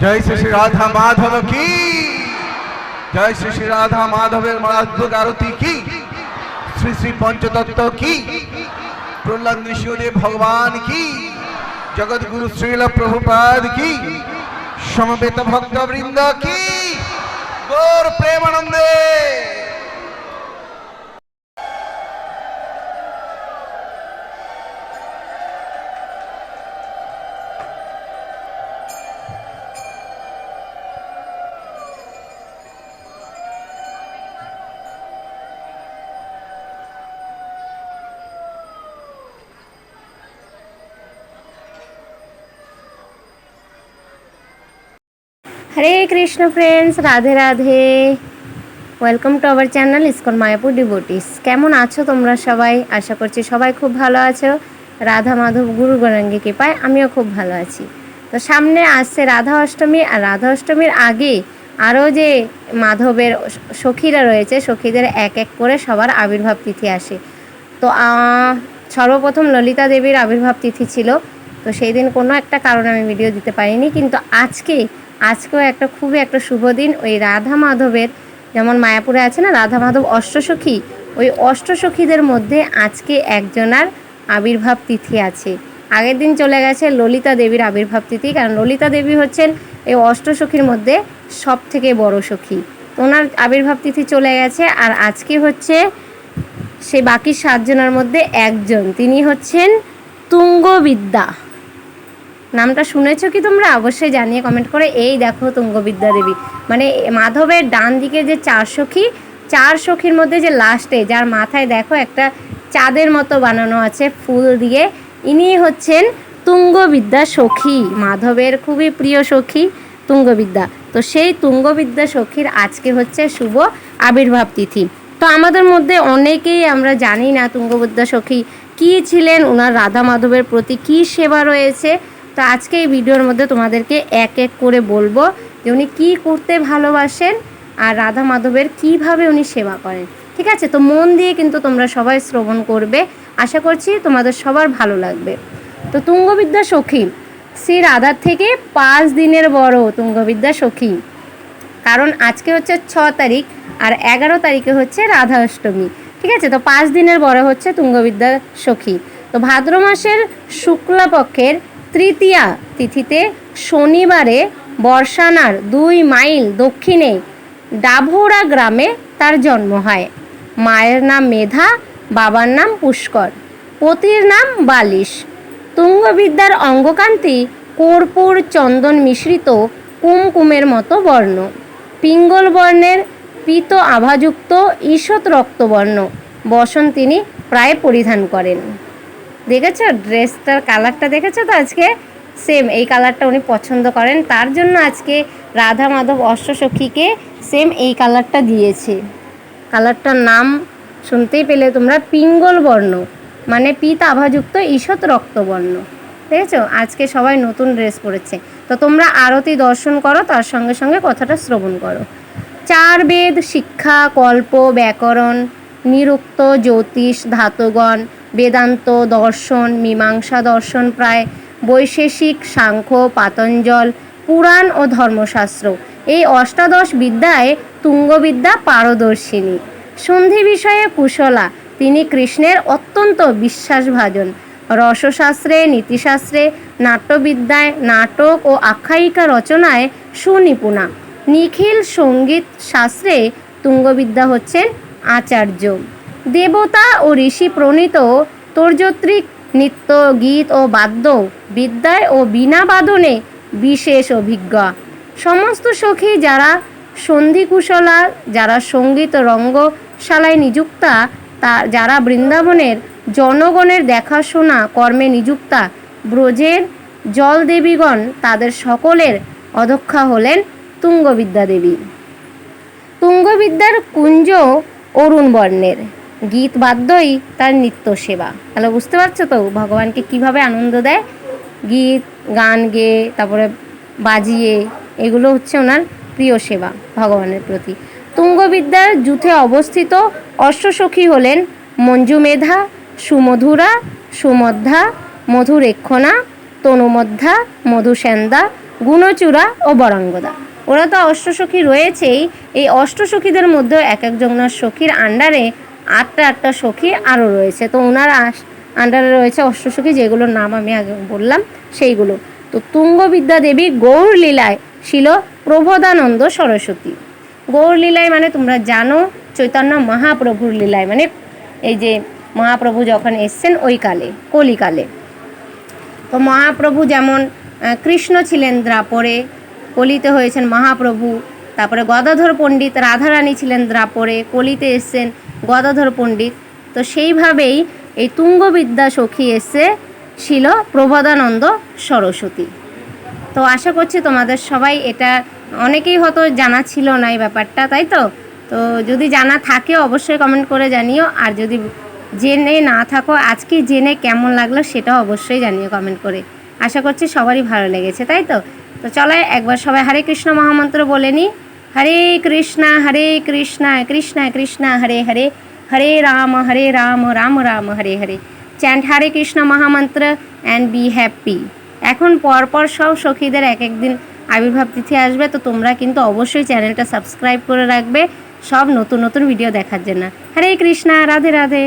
जय श्री श्री राधा माधव की जय श्री श्री राधा माधवेर माधव आरती की श्री श्री पंचतत्व की प्रहलाद नृसिंहदेव भगवान की जगत गुरु श्रील प्रभुपाद की समवेत भक्त वृंद की गौर प्रेमानंदे। Hare Krishna friends, Radhe Radhe. Welcome to our channel ISKCON Mayapur devotees. কেমন আছো তোমরা সবাই? আশা করছি সবাই খুব ভালো আছো। রাধা মাধব গুরু গৌরাঙ্গী কৃপায় আমিও খুব ভালো আছি। তো সামনে আসছে রাধা অষ্টমী, আর রাধা অষ্টমীর আগে আরও যে মাধবের সখীরা রয়েছে, সখীদের এক এক করে সবার আবির্ভাব তিথি আসে। তো সর্বপ্রথম ললিতা দেবীর আবির্ভাব তিথি ছিল, তো সেই দিন কোনো একটা কারণে আমি ভিডিও দিতে পারিনি, কিন্তু আজকেও একটা খুবই একটা শুভ দিন। ওই রাধা মাধবের, যেমন মায়াপুরে আছে না রাধা মাধব অষ্টসখী, ওই অষ্টসখীদের মধ্যে আজকে একজনার আবির্ভাব তিথি আছে। আগের দিন চলে গেছে ললিতা দেবীর আবির্ভাব তিথি, কারণ ললিতা দেবী হচ্ছেন এই অষ্টসখীর মধ্যে সব থেকে বড় সখী। তো ওনার আবির্ভাব তিথি চলে গেছে, আর আজকে হচ্ছে সে বাকি 7 জনের মধ্যে একজন, তিনি হচ্ছেন তুঙ্গবিদ্যা। নামটা শুনেছো কি তোমরা? অবশ্যই জানিয়ে কমেন্ট করে। এই দেখো তুঙ্গবিদ্যা দেবী, মানে মাধবের ডান দিকে যে 4 সখী, 4 সখীর মধ্যে যে লাস্টে যার মাথায় দেখো একটা চাঁদের মতো বানানো আছে ফুল দিয়ে, ইনি হচ্ছেন তুঙ্গবিদ্যা সখী, মাধবের খুবই প্রিয় সখী তুঙ্গবিদ্যা। তো সেই তুঙ্গবিদ্যা সখীর আজকে হচ্ছে শুভ আবির্ভাব তিথি। তো আমাদের মধ্যে অনেকেই আমরা জানি না তুঙ্গবিদ্যা সখী কী ছিলেন, ওনার রাধা মাধবের প্রতি কী সেবা রয়েছে। তো আজকে এই ভিডিওর মধ্যে তোমাদেরকে এক এক করে বলবো যে উনি কী করতে ভালোবাসেন আর রাধা মাধবের কীভাবে উনি সেবা করেন। ঠিক আছে? তো মন দিয়ে কিন্তু তোমরা সবাই শ্রবণ করবে, আশা করছি তোমাদের সবার ভালো লাগবে। তো তুঙ্গবিদ্যা সখী শ্রী রাধার থেকে 5 দিনের বড় তুঙ্গবিদ্যা সখী, কারণ আজকে হচ্ছে 6 তারিখ আর 11 তারিখে হচ্ছে রাধা অষ্টমী। ঠিক আছে? তো 5 দিনের বড় হচ্ছে তুঙ্গবিদ্যা সখী। তো ভাদ্র মাসের শুক্লাপক্ষের তৃতীয়া তিথিতে শনিবারে বর্ষানার 2 মাইল দক্ষিণে ডাভোরা গ্রামে তার জন্ম হয়। মায়ের নাম মেধা, বাবার নাম পুষ্কর, পতির নাম বালিশ। তুঙ্গবিদ্যার অঙ্গকান্তি কর্পূর চন্দন মিশ্রিত কুমকুমের মতো বর্ণ, পিঙ্গল বর্ণের পীত আভাযুক্ত ঈষৎ রক্তবর্ণ বসন তিনি প্রায় পরিধান করেন। দেখেছো ড্রেসটার কালারটা? দেখেছো তো? আজকে সেম এই কালারটা উনি পছন্দ করেন, তার জন্য আজকে রাধা মাধব অষ্টসখীকে সেম এই কালারটা দিয়েছে। কালারটার নাম শুনতেই পেলে তোমরা, পিঙ্গল বর্ণ মানে পীত আভাযুক্ত ঈষৎ রক্তবর্ণ। দেখেছো? আজকে সবাই নতুন ড্রেস পরেছে। তো তোমরা আরতি দর্শন করো, তার সঙ্গে সঙ্গে কথাটা শ্রবণ করো। 4 বেদ শিক্ষা, কল্প, ব্যাকরণ, নিরুক্ত, জ্যোতিষ, ধাতুগণ, বেদান্ত, দর্শন, মীমাংসা দর্শন প্রায়, বৈশেষিক, সাংখ্য, পাতঞ্জল, পুরাণ ও ধর্মশাস্ত্র, এই অষ্টাদশ বিদ্যায় তুঙ্গবিদ্যা পারদর্শিনী। সন্ধি বিষয়ে কুশলা, তিনি কৃষ্ণের অত্যন্ত বিশ্বাসভাজন। রসশাস্ত্রে, নীতিশাস্ত্রে, নাট্যবিদ্যায়, নাটক ও আখ্যায়িকা রচনায় সুনিপুণা। নিখিল সঙ্গীত শাস্ত্রে তুঙ্গবিদ্যা হচ্ছেন আচার্য। দেবতা ও ঋষি প্রণীত তর্জত্রিক নৃত্য, গীত ও বাদ্য বিদ্যায় ও বীণা বাদনে বিশেষ অভিজ্ঞ। সমস্ত সখী যারা সন্ধিকুশলা, যারা সঙ্গীত রঙ্গশালায় নিযুক্তা, যারা বৃন্দাবনের জনগণের দেখাশোনা কর্মে নিযুক্তা, ব্রজের জলদেবীগণ, তাদের সকলের অধ্যক্ষা হলেন তুঙ্গবিদ্যা দেবী। তুঙ্গবিদ্যার কুঞ্জ অরুণ বর্ণের, গীত বাদ্যই তার নিত্য সেবা। তাহলে বুঝতে পারছো তো ভগবানকে কিভাবে আনন্দ দেয়, গীত গান গেয়ে তারপরে বাজিয়ে, এগুলো হচ্ছে ওনার প্রিয় সেবা ভগবানের প্রতি। তুঙ্গবিদ্যার যুথে অবস্থিত অষ্টসখী হলেন মঞ্জুমেধা, সুমধুরা, সুমধ্যা, মধুরেক্ষণা, তনুমধ্যা, মধুসেন্দা, গুণচূড়া ও বরাঙ্গদা। ওরা তো অষ্টসখী রয়েছেই, এই অষ্টসখীদের মধ্যেও এক একজনের সখীর আন্ডারে আটটা সখী আরও রয়েছে। তো ওনার আন্ডারে রয়েছে অষ্টসখী, যেগুলোর নাম আমি আগে বললাম সেইগুলো। তো তুঙ্গবিদ্যা দেবী গৌর লীলায় ছিল প্রবোধানন্দ সরস্বতী। গৌর লীলায় মানে তোমরা জানো চৈতন্য মহাপ্রভুর লীলায়, মানে এই যে মহাপ্রভু যখন এসছেন ওই কালে, কলিকালে। তো মহাপ্রভু যেমন কৃষ্ণ ছিলেন দ্রাপরে, কলিতে হয়েছেন মহাপ্রভু। তারপরে গদাধর পণ্ডিত রাধারানী ছিলেন দ্রাপরে, কলিতে এসছেন গদাধর পণ্ডিত। তো সেইভাবেই এই তুঙ্গবিদ্যা সখী এসে ছিল প্রবোধানন্দ সরস্বতী। তো আশা করছি তোমাদের সবাই এটা অনেকেই হয়তো জানা ছিল না এই ব্যাপারটা, তাই তো? তো যদি জানা থাকে অবশ্যই কমেন্ট করে জানিও, আর যদি জেনে না থাকো আজকে জেনে কেমন লাগলো সেটাও অবশ্যই জানিও কমেন্ট করে। আশা করছি সবারই ভালো লেগেছে, তাই তো? তো চলো একবার সবাই হরে কৃষ্ণ মহামন্ত্র বলে নিই। হরে কৃষ্ণ কৃষ্ণ কৃষ্ণ হরে হরে, হরে রাম রাম রাম হরে হরে। চ্যান্ট হরে কৃষ্ণ মহামন্ত্র অ্যান্ড বি হ্যাপি। এখন পরপর সব সখীদের এক একদিন আবির্ভাব তিথি আসবে, তো তোমরা কিন্তু অবশ্যই চ্যানেলটা সাবস্ক্রাইব করে রাখবে সব নতুন নতুন ভিডিও দেখার জন্য। হরে কৃষ্ণা, রাধে রাধে।